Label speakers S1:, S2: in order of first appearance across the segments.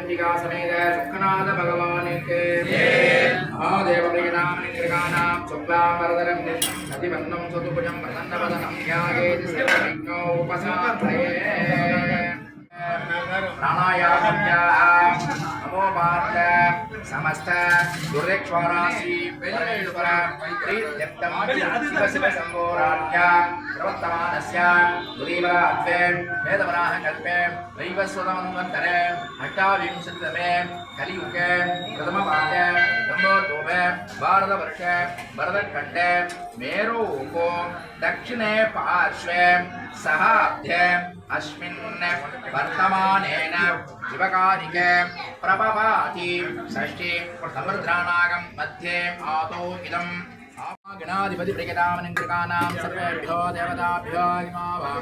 S1: ओमशंबिका समेत सुखनाथ भगवान के महादेव प्रियनाम शुक्लांबरधरं नतिवन्नं सतुभुजं प्रसन्नवदनं ध्यायेत् सर्वविघ्नोपशान्तये प्राणायामं नमो पार्थ समस्त दुर्दिक्ष्वाराशि परमेश्वर प्रीत्यक्तं शिव शिव शम्भोराज्ञा प्रवर्तमानस्य दुरीवरात्वे वेदवराह कल्पे वैवस्वतमन्वन्तरे अष्टाविंशतितमे कलियुगे प्रथमपादे लम्बोद्भवे भारतवर्षे भरतखण्डे मेरोको दक्षिणे पार्श्वे सहाब्धे अस्मिन् वर्तमानेन शिवकारिके प्रभवाति षष्ठी समुद्रानागं मध्ये आदौ इदं गणाधिपति प्रगतामनिन्द्रिकानां सर्वेभ्यो देवताभ्यो नमः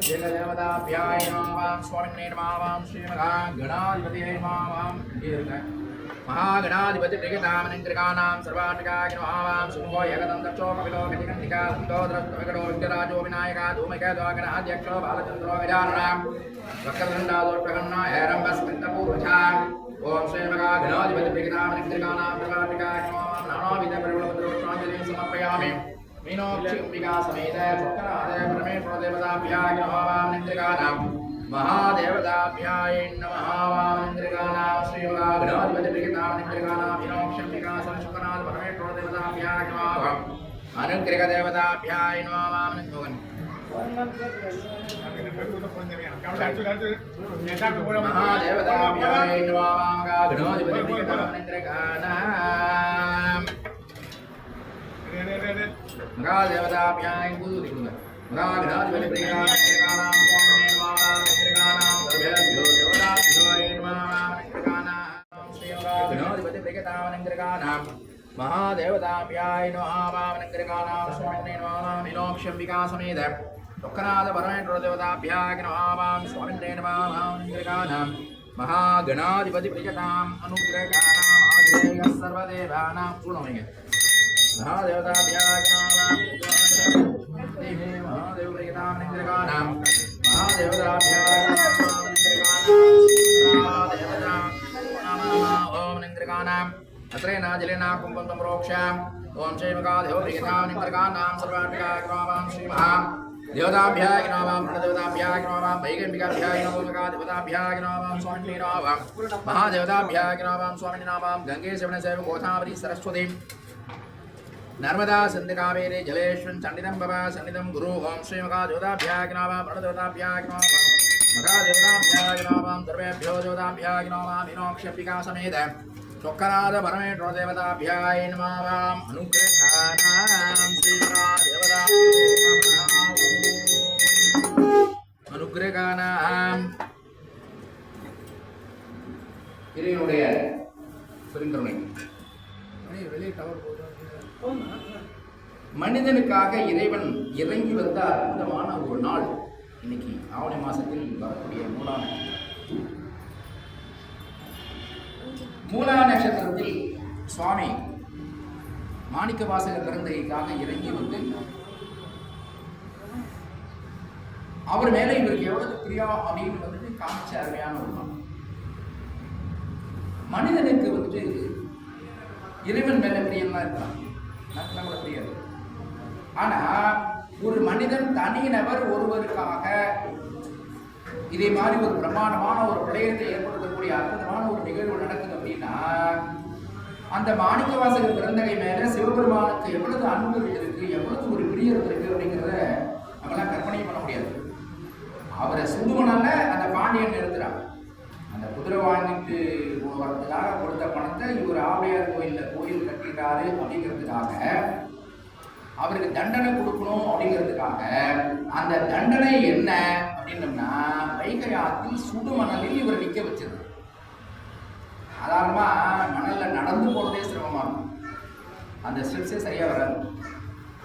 S1: देवताभ्याय नमः स्वामिने नमः श्रीमहा गणाधिपतये नमः महागणाधिपति प्रगतामनिन्द्रिकानां सर्वात्मकाय नमः सुमो एकदन्तचो कपिलो गतिकन्तिका सन्तो द्रष्टविकटो विद्यराजो विनायका धूमके द्वागणाध्यक्षो बालचन्द्रो गजाननः वक्रदण्डादोर्प्रगण्णो हेरम्बस्मिन्तपूर्वजा ओम श्रीमहा गणाधिपति प्रगतामनिन्द्रिकानां सर्वात्मकाय नमः नानाविध परिमलपत्रपुष्पाञ्जलिं समर्पयामि मीनोक्षिम्बिका समेत शुक्रादे परमेश्वर देवताभ्याय नमः निन्द्रिकानां महादेवताभ्याय नमः निन्द्रिकानां श्रीमहा गणाधिपति प्रगतामनिन्द्रिकानां मीनोक्षिम्बिका समेत शुक्रादे परमेश्वर देवताभ्याय नमः अनुग्रह देवताभ्याय नमः महादेवताभ्याय नमः गणाधिपति प्रगतामनिन्द्रिकानां महादेवताभ्याय महागणाधिपति प्रगतामनिन्द्रिकानां स्वामिने नमः निन्द्रिकानां सर्वेभ्यो देवताभ्यो नमः निन्द्रिकानां श्रीमहागणाधिपति प्रगतामनिन्द्रिकानां महादेवताभ्याय नमः निन्द्रिकानां स्वामिने नमः मीनोक्षिम्बिका समेत शुक्राद परमेश्वर देवताभ्याय नमः स्वामिने नमः निन्द्रिकानां महागणाधिपति प्रगताम् अनुग्रहानां आग्रेय सर्वदेवानां पूर्णमय महादेवताभ्याय नमः महादेव प्रगताम् निन्द्रिकानां महादेवताभ्याय ओम निन्द्रिकानाम् अत्रेण जलेन कुम्भं सम्प्रोक्ष्य ओम श्रीमहादेव प्रगताम् निन्द्रिकानां सर्वात्मकाय नमः श्रीमहा देवताभ्याय नमः प्रणदेवताभ्याय नमः वैगम्बिकाभ्याय नमः देवताभ्याय नमः स्वामिने नमः महादेवताभ्याय नमः स्वामिने नमः गंगे सेवन सेव गोदावरी सरस्वती नर्मदा सिंधु कावेरी जलेश्वरं चंडितं भव सन्निधं गुरु ओम श्रीमहादेवताभ्याय नमः प्रणदेवताभ्याय नमः महादेवताभ्याय नमः सर्वेभ्यो देवताभ्याय नमः मीनोक्षिम्बिका समेत शुक्राद परमेश्वर देवताभ्याय नमः अनुग्रहानां श्रीमहादेवताभ्यो अनुग्रहानां இறைவனுடைய பெருங்கருணை மனிதனுக்காக இறைவன் இறங்கி வந்த அற்புதமான ஒரு நாள் இன்னைக்கு ஆவணி மாசத்தில் வரக்கூடிய மூலா நட்சத்திரத்தில் சுவாமி மாணிக்க வாசகர் பிறந்தகைக்காக இறங்கி வந்து அவர் மேல இவருக்கு எவ்வளவு பிரியா அப்படின்னு வந்துட்டு காமிச்ச அருமையான ஒரு நாள். மனிதனுக்கு வந்துட்டு இறைவன் மேல பிரியமா இருக்கலாம், நமக்கு கூட பிரியாது. ஆனா ஒரு மனிதன் தனிநபர் ஒருவருக்காக இதே மாதிரி ஒரு பிரமாண்டமான ஒரு விடயத்தை ஏற்படுத்தக்கூடிய அற்புதமான ஒரு நிகழ்வு நடக்குது அப்படின்னா அந்த மாணிக்க வாசகர் பிறந்தகை மேல சிவபெருமானுக்கு எவ்வளவு அன்பு இருக்கு, எவ்வளவு ஒரு பிரியம் இருக்கு அப்படிங்கிறத நம்மளாம் கற்பனை பண்ண முடியாது. அவரை சுடுமணல்ல அந்த பாண்டியன் நிறுத்துறான். அந்த குதிரை வாங்கிட்டு வரதுக்காக கொடுத்த பணத்தை இவர் ஆவுடையார் கோயில் கட்டிட்டாரு அப்படிங்கிறதுக்காக அவருக்கு தண்டனை கொடுக்கணும் அப்படிங்கிறதுக்காக அந்த தண்டனை என்ன அப்படின்னம்னா வைகை ஆற்றில் சுடுமணலில் இவர் நிற்க வச்சிருக்கு. சாதாரணமா மணல்ல நடந்து போறதே சிரமமா இருக்கும், அந்த ஸ்டெப்ஸே சரியா வராது,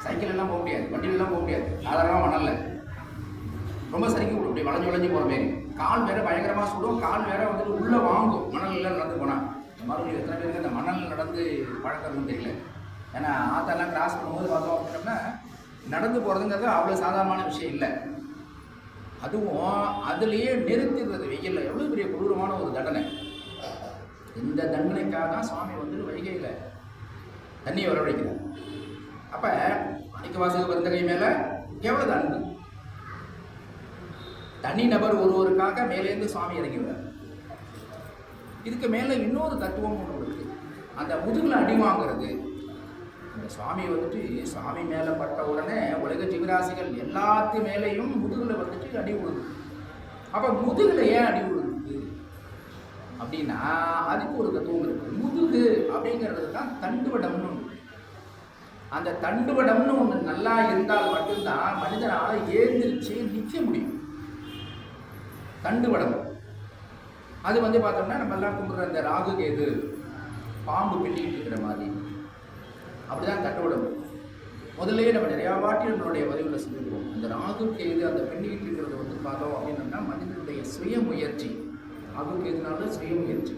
S1: சைக்கிள் எல்லாம் போக முடியாது, வண்டியிலாம் போக முடியாது. சாதாரணமா மணல்ல ரொம்ப சரிக்கு விடும், இப்படி வளைஞ்சு வளைஞ்சு போற மாதிரி. கால் வேற பயங்கரமா சுடும், கால் வேற வந்துட்டு உள்ள வாங்கும் மணல்ல நடந்து போனா. இந்த மாதிரி எத்தனை பேருக்கு இந்த மணல் நடந்து பழக்கிறதுன்னு தெரியல. ஏன்னா ஆத்தெல்லாம் கிராஸ் பண்ணும்போது பார்த்தோம் அப்படின்னா நடந்து போகிறதுங்கிறது அவ்வளோ சாதாரணமான விஷயம் இல்லை. அதுவும் அதுலேயே நிறுத்திடுறது வெயில்ல எவ்வளோ பெரிய கொடூரமான ஒரு தண்டனை. இந்த தண்டனைக்காக தான் சுவாமி வந்து வைகையில் தண்ணியை வரவழைக்கிறார். அப்போ மாணிக்கவாசக பெருந்தகை மேலே எவ்வளவு அன்பு! தனி நபர் ஒருவருக்காக மேலேருந்து சுவாமி இறங்கிவிடார். இதுக்கு மேலே இன்னொரு தத்துவம் ஒன்று இருக்கு. அந்த முதுகில் அடி வாங்கிறது. இந்த சுவாமி வந்துட்டு சுவாமி மேலே பட்ட உடனே உலக ஜீவராசிகள் எல்லாத்து மேலேயும் முதுகில் வந்துட்டு அடி விழுது. அப்போ முதுகில் ஏன் அடி விழுது அப்படின்னா அதுக்கு ஒரு தத்துவம் இருக்கு. முதுகு அப்படிங்கிறது தான் தண்டுவடம்னு ஒன்று. அந்த தண்டுவடம்னு ஒன்று நல்லா இருந்தால் மட்டும்தான் மனிதனால் ஏந்திரிச்சு நிற்க முடியும். தண்டுவடம் அது வந்து பார்த்தோம்னா நம்ம எல்லாம் கும்பிட்ற அந்த ராகு கேது பாம்பு பின்னிட்டு இருக்கிற மாதிரி அப்படிதான் தண்டுவடம். முதல்லையே நம்ம நிறையா வாட்டி நம்மளுடைய பதிவில் சொல்லிடுவோம். அந்த ராகு கேது அந்த பின்னிட்டு இருக்கிறது வந்து பார்த்தோம் அப்படின்னா மனிதனுடைய சுய முயற்சி. ராகு கேதுனால சுய முயற்சி.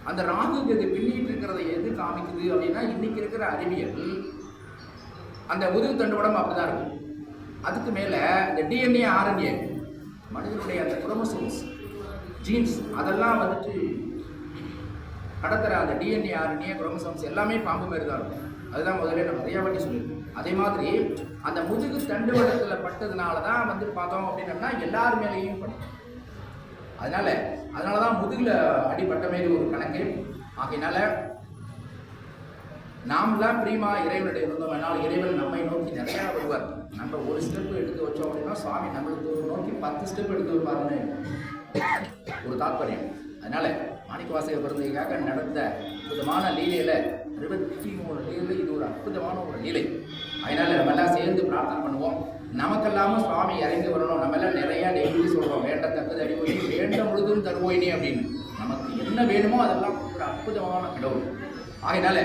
S1: அந்த ராகு கேது பின்னிட்டு இருக்கிறத எது காமிக்குது அப்படின்னா இன்னைக்கு இருக்கிற அறிவியல் அந்த முதுகு தண்டுவடம் அப்படிதான் இருக்கும். அதுக்கு மேலே இந்த டிஎன்ஏ ஆர்என்ஏ மனிதனுடைய அந்த குரோமோசோம்ஸ் ஜீன்ஸ் அதெல்லாம் வந்துட்டு கடத்துகிற அந்த டிஎன்ஏ ஆர்என்ஏ குரோமோசோம்ஸ் எல்லாமே பாம்பு மாரி தான் இருக்கும். அதுதான் முதல்ல நம்ம நிறையா வாட்டி சொல்லியிருக்கோம். அதே மாதிரி அந்த முதுகு தண்டுவடத்தில் பட்டதுனால தான் வந்து பார்த்தோம் அப்படின்னம்னா எல்லார் மேலேயும் படும். அதனால தான் முதுகில் அடிப்பட்ட மாரி ஒரு கணக்கு. ஆகையினால நாம்லாம் பிரியமா இறைவனுடைய இருந்தோம் என்னால் இறைவன் நம்மை நோக்கி நிறையா வருவார். நம்ம ஒரு ஸ்டெப் எடுத்து வச்சோம் அப்படின்னா சுவாமி நம்மளுக்கு நோக்கி 10 ஸ்டெப் எடுத்து வைப்பாருன்னு ஒரு தாற்பயம். அதனால மாணிக்கவாசக பெருந்தகைக்காக நடந்த அற்புதமான லீலையில் 23 லீலை இது ஒரு அற்புதமான ஒரு லீலை. அதனால நம்ம எல்லாம் சேர்ந்து பிரார்த்தனை பண்ணுவோம். நமக்கெல்லாமல் சுவாமி இறங்கி வரணும். நம்ம எல்லாம் நிறையா டெய்லி சொல்கிறோம் வேண்டத்தக்கது அடிவோய் வேண்ட முழுதும் தருவோயினே அப்படின்னு. நமக்கு என்ன வேணுமோ அதெல்லாம் ஒரு அற்புதமான கடவுள். ஆகையினால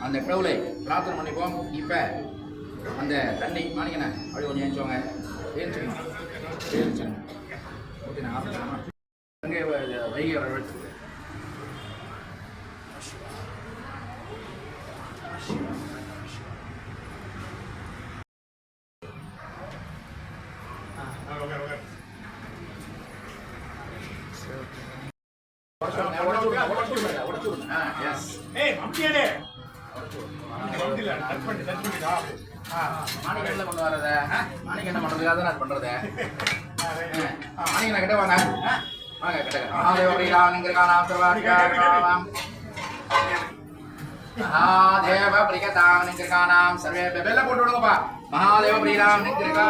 S1: அந்த கடவுளை பிரார்த்தனை பண்ணிப்போம். இப்போ அந்த தண்ணி மாணிக்கண்ணே அப்படி கொஞ்சம் ஏஞ்சுவாங்க. ஏஞ்சுக்கணும் ஓகேண்ணா. அங்கே வைகை வர வச்சு மாணிக்க என்ன கொண்டு வர்றத மாணிக்க என்ன பண்றதுக்காக தான் அது பண்றது. மாணிக்க கிட்ட வாங்க வாங்க கிட்ட மகாதேவ பிரிகதாம் நிங்கிருக்கானாம் சர்வே பெல்ல போட்டு விடுங்கப்பா. மகாதேவ பிரியாம் நிங்கிருக்கா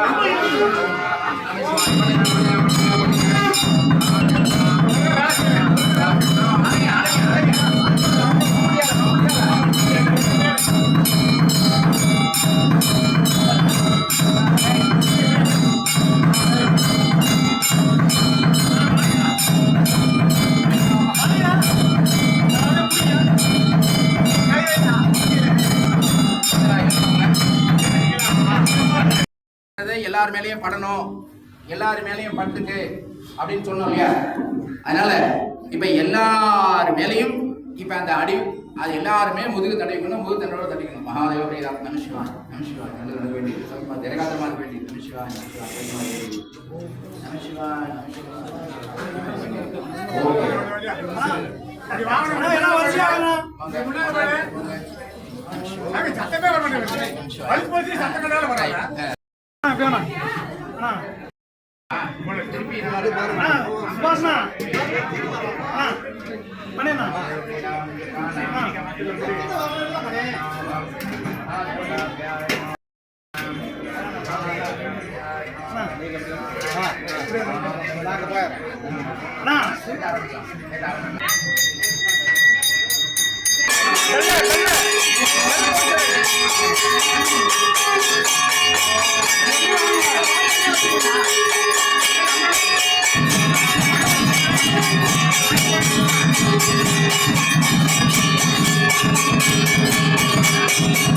S1: எல்லார் மேலேயும் படணும், எல்லார் மேலேயும் பட்டுக்கு அப்படின்னு சொன்னோம் இல்லையா? அதனால இப்ப எல்லார் மேலேயும் இப்ப அந்த அடி அது எல்லாருமே முதுகு தடவிக்கணும். முதுகு தண்டோட தட்டிக்கணும். மகாதேவ பிரியா நமசிவா நமசிவா நல்லது நடக்க வேண்டியது சமீபமாக திரகாதமாக இருக்க வேண்டியது. நமசிவா நமசிவா நமசிவா திருப்பி Thank you.